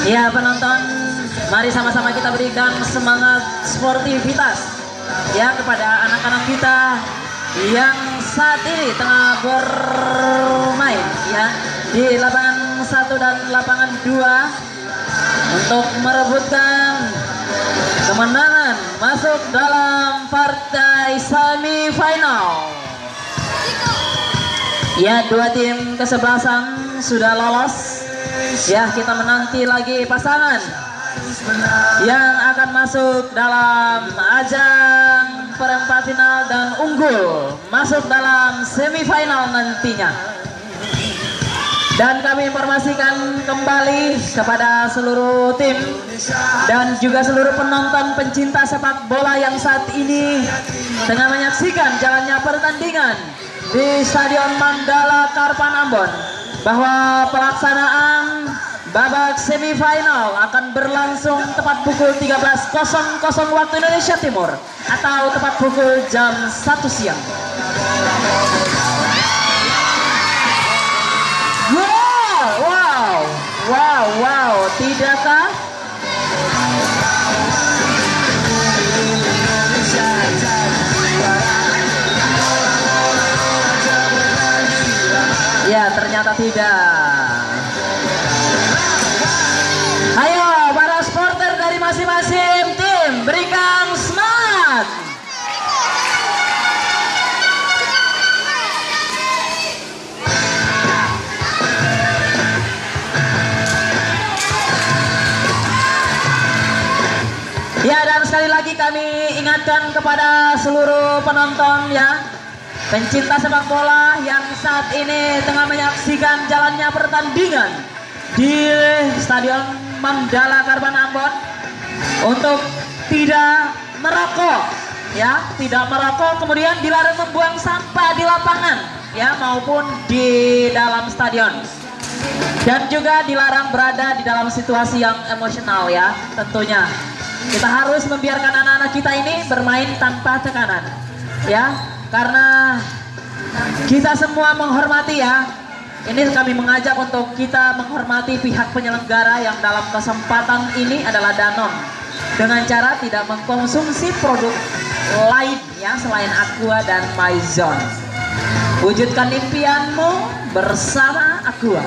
Ya penonton, mari sama-sama kita berikan semangat sportivitas ya kepada anak-anak kita yang saat ini tengah bermain ya di lapangan 1 dan lapangan 2 untuk merebutkan kemenangan masuk dalam partai semifinal. Ya, dua tim kesebelasan sudah lolos. Ya, kita menanti lagi pasangan yang akan masuk dalam ajang perempat final dan unggul masuk dalam semifinal nantinya. Dan kami informasikan kembali kepada seluruh tim dan juga seluruh penonton pencinta sepak bola yang saat ini tengah menyaksikan jalannya pertandingan di Stadion Mandala Karpan Ambon, bahwa pelaksanaan babak semifinal akan berlangsung tepat pukul 13.00 waktu Indonesia Timur atau tepat pukul jam 1 siang. Wow, tidakkah? Ya, ternyata tidak. Ayo para supporter dari masing-masing tim, berikan semangat. Ya, dan sekali lagi kami ingatkan kepada seluruh penonton ya, pencinta sepak bola yang saat ini tengah menyaksikan jalannya pertandingan di Stadion Mandala Karpan Ambon untuk tidak merokok ya, tidak merokok, kemudian dilarang membuang sampah di lapangan ya maupun di dalam stadion, dan juga dilarang berada di dalam situasi yang emosional ya. Tentunya kita harus membiarkan anak-anak kita ini bermain tanpa tekanan ya, karena kita semua menghormati ya. Ini kami mengajak untuk kita menghormati pihak penyelenggara yang dalam kesempatan ini adalah Danone, dengan cara tidak mengkonsumsi produk lain ya selain Aqua dan Maison. Wujudkan impianmu bersama Aqua.